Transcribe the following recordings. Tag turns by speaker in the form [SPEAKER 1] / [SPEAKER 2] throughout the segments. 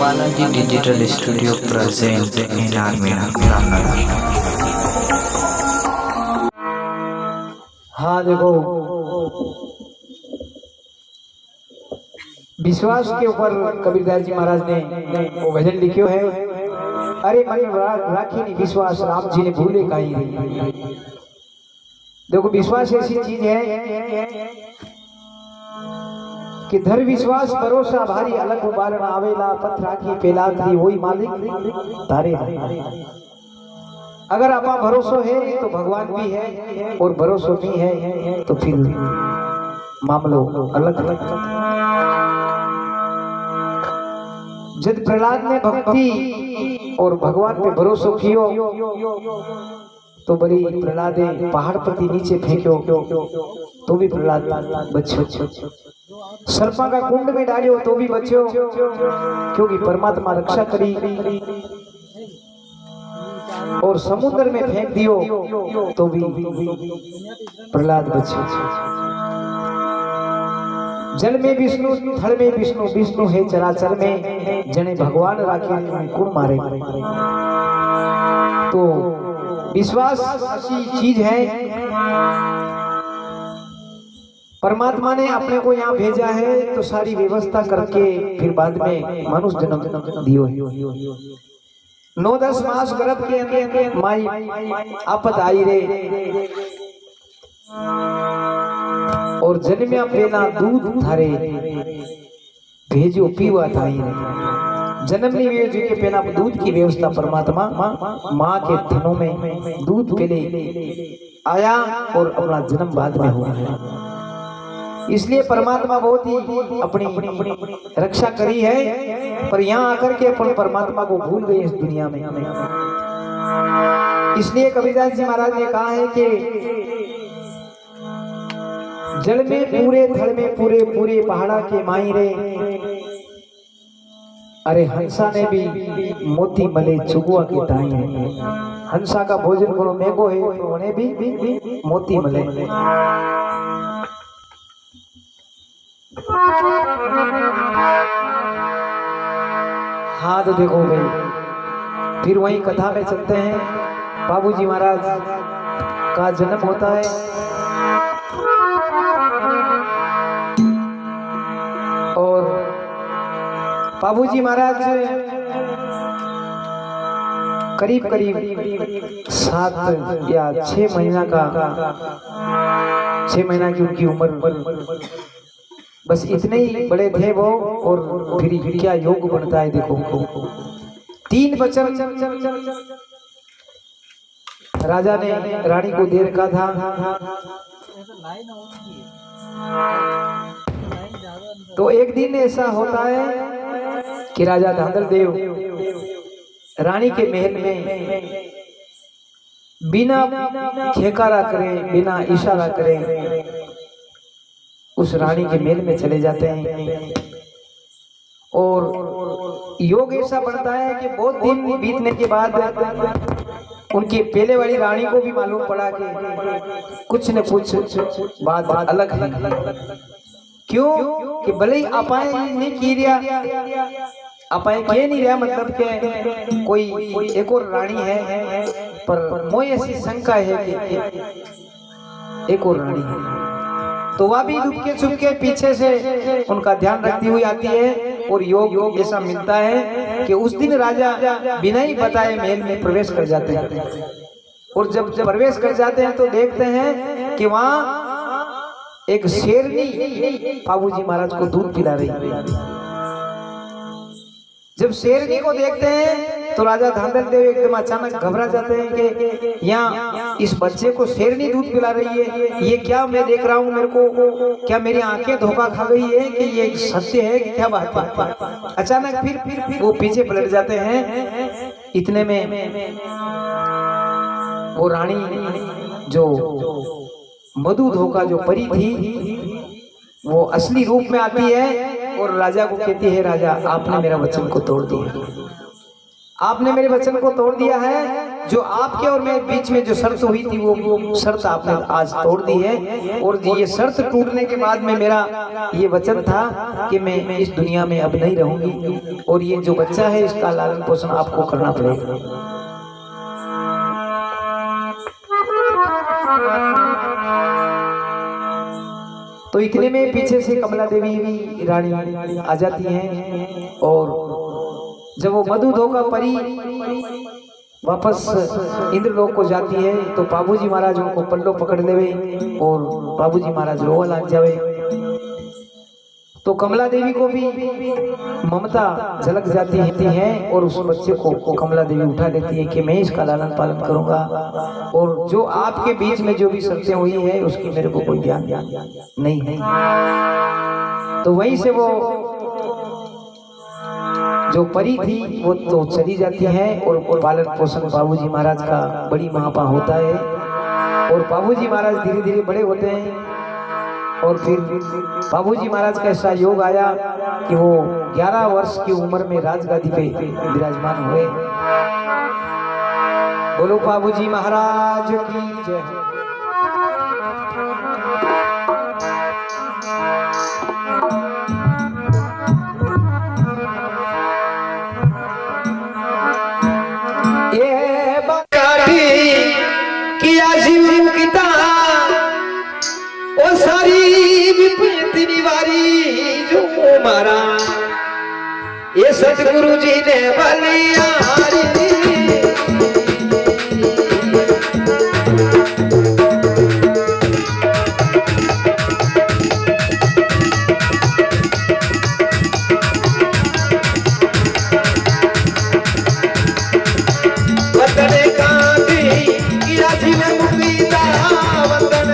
[SPEAKER 1] Balaji digital studio present in आर्मेना।
[SPEAKER 2] हाँ देखो, विश्वास के ऊपर कबीरदास जी महाराज ने वो भजन लिखियो है। अरे मन राखी नहीं विश्वास, राम जी ने भूले काई नहीं। देखो विश्वास ऐसी चीज है कि धर विश्वास भरोसा भारी, अलग उबारण आवेला पथ राखी पेलाकरी वही मालिक तारे। अगर आपा भरोसो है तो भगवान भी है, और भरोसो नहीं है तो फिर मामलो अलग अलग। जब प्रहलाद ने भक्ति और भगवान पे भरोसा कियो तो बड़ी प्रहलादे पहाड़ प्रति नीचे फेंक्यो तो भी प्रहलाद बच्चो। सर्पा का कुंड में डालियो तो भी बच्चो, क्योंकि परमात्मा रक्षा करी। और समुद्र में फेंक दियो तो भी प्रहलाद बच्चो। जल में विष्णु, थल में विष्णु, विष्णु है चराचर में, जने भगवान राखे कुण मारे। तो विश्वास ऐसी चीज है, परमात्मा ने अपने को यहाँ भेजा है तो सारी व्यवस्था करके फिर बाद में मनुष्य जन्म दियो है। 9-10 मास गर्भ के अंदर माई आपत आई रे, और जन्म्या पेला दूध थारे भेजो पीवा थाई रे। जन्म नहीं हुए जी के पेला दूध की व्यवस्था परमात्मा माँ के थनों में दूध पहले आया और अपना जन्म बाद में हुआ है। इसलिए परमात्मा बहुत ही अपनी रक्षा करी है, पर यहाँ आकर के अपन परमात्मा को भूल गए इस दुनिया में। इसलिए कबीरदास जी महाराज ने कहा है कि जल में पूरे, थल में पूरे, पूरे पहाड़ा के माई रे। अरे हंसा ने भी मोती मले चुगुआ के ताई रे। हंसा का भोजन बड़ो महंगो है तो उन्हें भी मोती मले। हाँ तो देखो भाई, फिर वही कथा में चलते हैं। बाबूजी महाराज का जन्म होता है, और बाबूजी महाराज करीब करीब 7 या 6 महीना का, 6 महीना की उनकी उम्र, बस इतने ही बड़े थे वो। और फिर क्या योग बनता है देखो। 3 वचन राजा ने रानी को दे रखा था। तो एक दिन ऐसा होता है कि राजा धांधल देव रानी के महल में बिना खेकारा करे, बिना इशारा करे उस रानी के महल में चले जाते हैं। और योग ऐसा बनता है कि बहुत दिन बीतने के बाद उनकी पहले वाली रानी को भी मालूम पड़ा कि कुछ न कुछ बात अलग है। क्यों कि भले ही अपाए नहीं की रिया, अपाए के नहीं रहा, मतलब के कोई एक और रानी है, पर मोय ऐसी शंका है कि एक और रानी है। तो वह भी लुपके छुपके पीछे से उनका ध्यान रखती हुई आती है। और योग ऐसा मिलता है कि उस दिन राजा बिना ही बताए महल में प्रवेश कर जाते हैं। और जब प्रवेश कर जाते हैं तो देखते हैं कि वहाँ एक शेरनी बाबूजी महाराज को दूध पिला रही है। जब शेरनी को देखते हैं तो राजा धांधल देव एकदम अचानक घबरा जाते हैं कि यहाँ इस बच्चे को शेरनी दूध पिला रही है, ये क्या मैं देख रहा हूँ, मेरे को क्या मेरी आंखें धोखा खा गई है कि ये सत्य है कि क्या बात है। अचानक फिर वो पीछे पलट जाते हैं। इतने में वो रानी जो मधु धोखा जो परी थी वो असली रूप में आती है और राजा को कहती है, राजा आपने मेरा वचन को तोड़ दिया, आपने मेरे वचन को तोड़ दिया है। जो आपके और मेरे बीच में जो शर्त हुई थी वो शर्त आपने आज तोड़ दी है। और ये शर्त टूटने के बाद में मेरा ये वचन था कि मैं इस दुनिया में अब नहीं रहूंगी और ये जो बच्चा है इसका लालन पोषण आपको करना पड़ेगा। तो इतने में पीछे से कमला देवी भी रानी आ जाती हैं और जब वो मधु धोखा परी वापस इंद्रलोक को जाती है तो बाबूजी महाराज उनको पल्लो पकड़ लेवे और बाबूजी महाराज रोवा लग जावे। तो कमला देवी को भी ममता झलक जाती है और उस बच्चे को कमला देवी उठा देती है कि मैं इसका लालन पालन करूंगा और जो आपके बीच में जो भी शर्तें हुई है उसकी मेरे को कोई ध्यान नहीं है। तो वहीं से वो जो परी थी वो तो चली जाती है और पालन पोषण बाबूजी महाराज का बड़ी महापा होता है और बाबूजी महाराज धीरे धीरे बड़े होते हैं। और फिर बाबूजी महाराज का ऐसा योग आया कि वो 11 वर्ष की उम्र में राजगादी पे विराजमान हुए। बोलो बाबूजी महाराज की जय। ये बकाटी किया जीव किता ओ सारी विपत्ति निवारी जो मारा ये सतगुरु जी ने बलियारी। वतन कांदी किया जीव मुक्ता वतन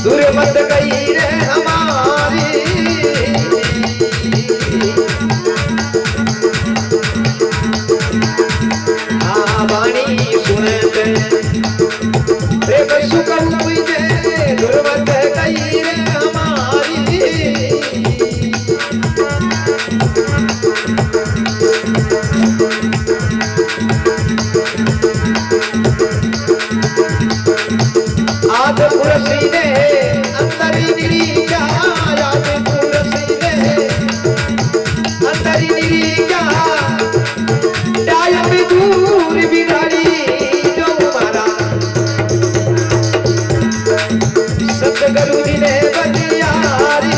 [SPEAKER 2] दुर्मत गई रे हमारी वाणी सुनत प्रेम सुख उपजे दुर्मत गई रे हमारी। आज पुरसी ने अंतरी निरी क्या आज पुरसी ने अंतरी निरी क्या डाय में दूर बिगाड़ी जो हमारा सतगुरु जी ने बलियारी।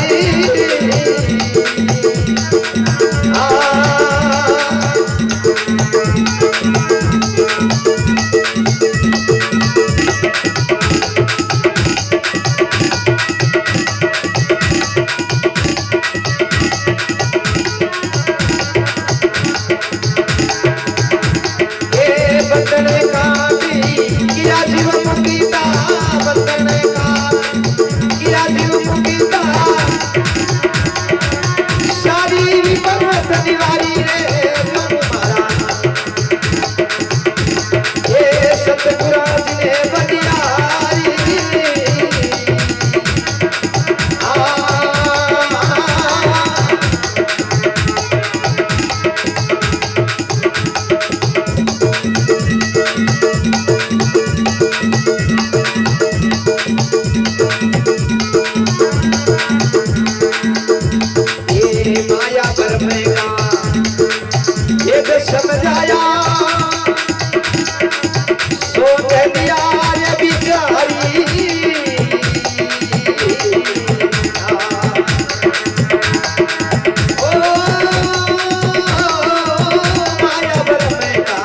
[SPEAKER 2] समझाया सोच दिया ये बिचारी ओ माया भर में का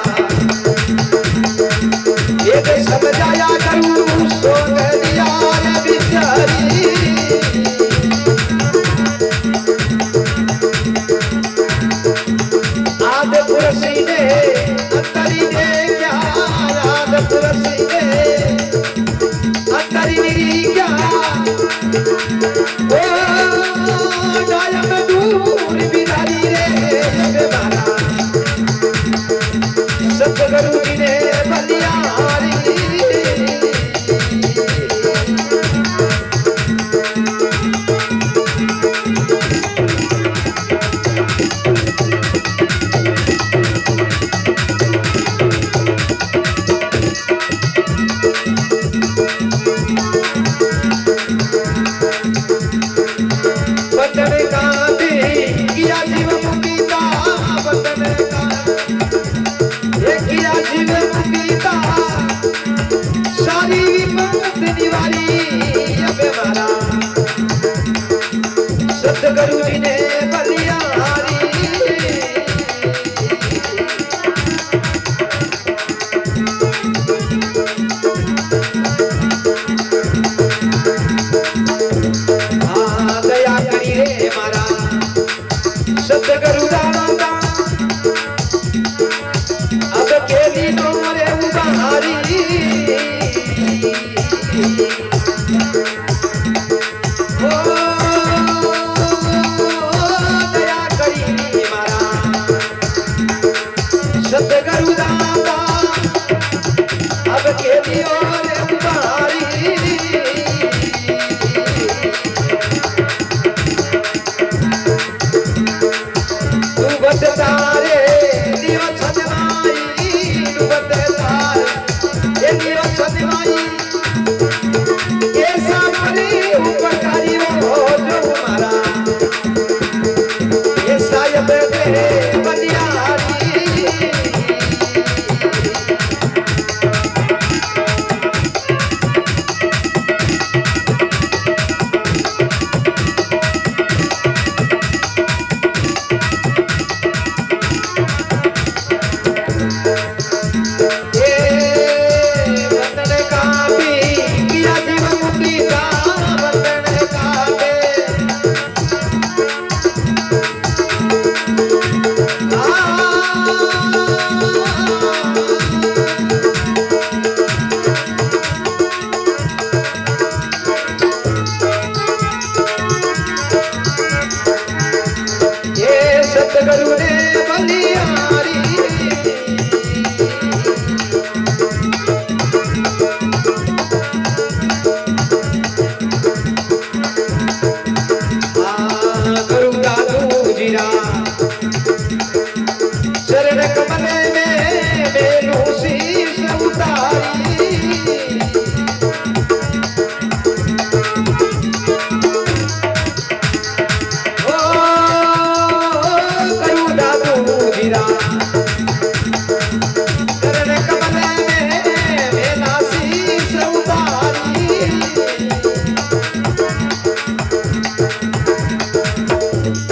[SPEAKER 2] रसीले अंतरी निरीक्षा ओ डायम दूर बिदारी रे बेमारा सतगुरु जी ने बलियारी सतगुरु जी ने बलियारी दया करी रे मारा सतगुरु दादा अब के दिनों रे उबारी सतगुरु दादा अब के दियो रे उबारी तू बत तारे दियो छदमाई तू बत तारे ये दियो छदमाई ये सामने ऊपर कारी हो जो हमारा ये सायब तेरे बलियारी सतगुरु ने बलियारी गुरु दादू जीरा चरण कमल में मेनू शीश उतारी चरण कमल में मेरा शीश उतारी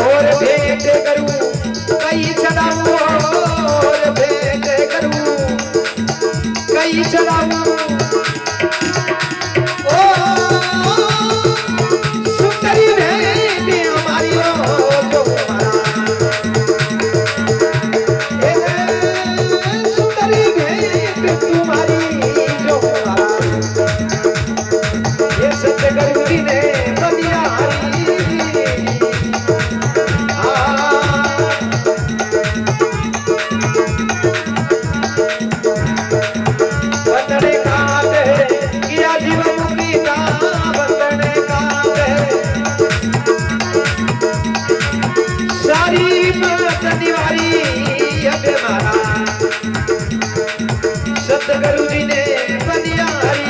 [SPEAKER 2] और भेंट करूं कई चढ़ाऊं और भेंट करूं कई चढ़ाऊं ओ सुंदरी भेंट हमारी हो जो हमारा तुम्हारी जो ये सतगुरु जी ने बलियारी बंदने काटे किया जीवन गीता बंदने काटे सारी निवारी अबे मारा सतगुरु जी ने बलियारी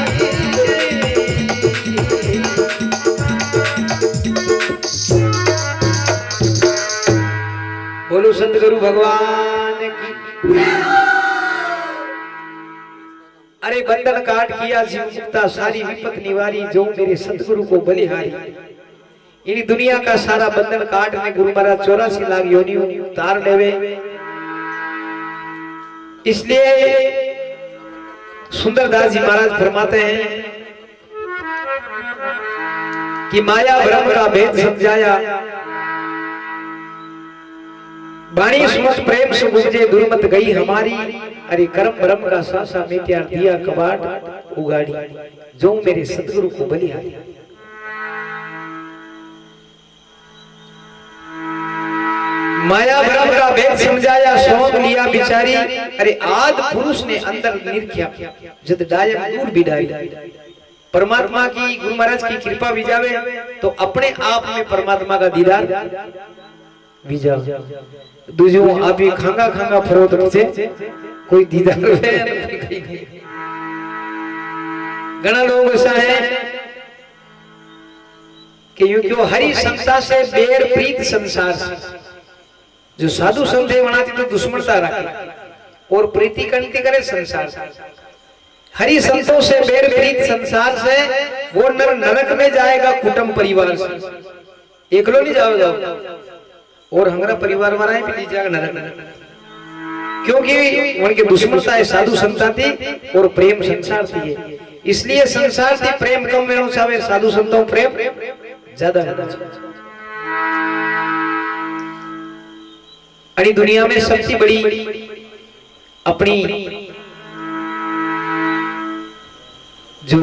[SPEAKER 2] बोलो सतगुरु भगवान की। अरे बंधन काट किया जीव मुक्ता सारी विपत निवारी जो मेरे सतगुरु को बलिहारी। इन दुनिया का सारा बंधन काट ने गुरु महाराज 84 लाख योनियों उतार लेवे। इसलिए सुंदरदास जी महाराज फरमाते हैं कि माया ब्रह्म का भेद समझाया बाणी सुमत प्रेम से गुजरे दुर्मत गई हमारी, अरे कर्म ब्रह्म का सासा मिट्या दिया कबाट उगाड़ी, जो मेरे सतगुरु को बलिहारी। माया ब्रह्म का भेद समझाया सौंप लिया बिचारी, अरे आद पुरुष ने अंदर निरख्या जद डायम दूर बिडाई। परमात्मा की गुरु महाराज की कृपा विजावे तो अपने आप में परमात्मा का दीदार विजा। दूजो आप ये खांगा खांगा फरोत से कोई दीदार घना लोग ऐसा है कि यूं क्यों हरि संता से बेर प्रीत संसार से, जो साधु संत है वनाती तो दुश्मनता रखे और प्रीति कंति करे संसार से। हरि संतों से बेर प्रीत संसार से, वो नर नरक में जाएगा कुटुंब परिवार से, एकलो नहीं जाओगा और हमारा परिवार वाला भी नहीं जाएगा नरक, क्योंकि उनके दुश्मनता है साधु संता थी और प्रेम संसार थी है। इसलिए संसार थी प्रेम कम में चाहे साधु संतों प्रेम ज्यादा अड़ी दुनिया में सबसे बड़ी अपनी जो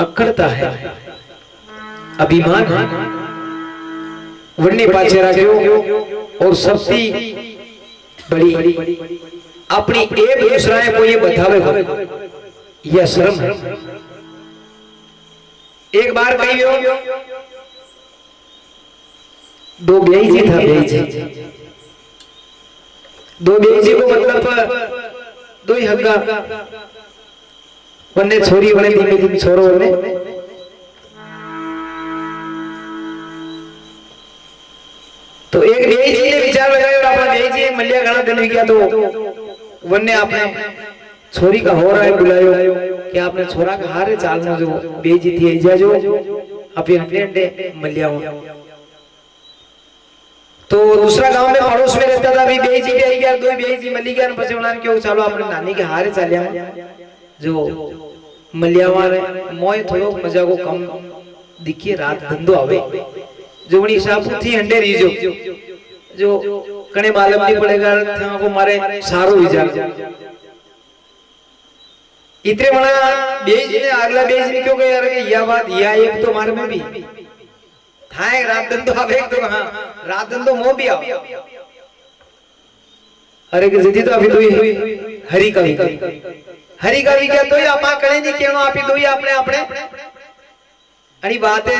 [SPEAKER 2] अक्कड़ता है अभिमान है वन्य पाचे रखो और सबसे बड़ी अपनी एक दूसरा को ये बतावे यह शर्म है। एक बार कही हो दो बेईजी था, बेईजी दो बेईजी को मतलब दो ही हग्गा वन्ने छोरी वने धीमे धीमे छोरो वने तो एक बेईजी ने विचार लगाया और अपना बेईजी मल्लिया घना दिन गया तो वन्ने आपने छोरी का हो रहा है बुलायो कि आपने छोरा का हारे चाल में जो बेईजी थी ऐजा जो अभी हमने मल्लिया हो। तो दूसरा गांव में पड़ोस में रहता था, अभी बेईजी भी आई गया, दो बेईजी मल्ली गया पछे उन्होंने क्यों चलो अपने नानी के हारे चालिया जो मल्लियावा ने मोय थोड़ो मजा को कम दिखिए रात धंधो आवे जो बड़ी साबू थी हंडे रीजो जो कने मालूम नहीं पड़ेगा था को मारे सारो विचार इतने बड़ा बेज ने अगला बेज ने क्यों कह रहा यह बात यह एक तो मारे में भी था रात धंधो आवे तो हां रात धंधो मो भी आओ अरे के जिदी तो अभी तो हरि कवि हरि कवि क्या तो आपा कणे नहीं केनो आपी दोई आपने आपने अड़ी बात है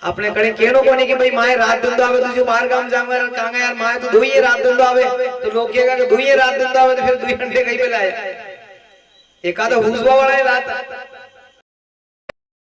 [SPEAKER 2] आपने कणे केनो कोनी कि भाई माए रात धंधो आवे तो जो बाहर गांव जाऊंगा कांगा यार माए तो दोई रात धंधो आवे तो लोग कहेगा कि दोई रात धंधो आवे तो फिर दोई घंटे कहीं पे लाया एकादा हुजवा वाला है रात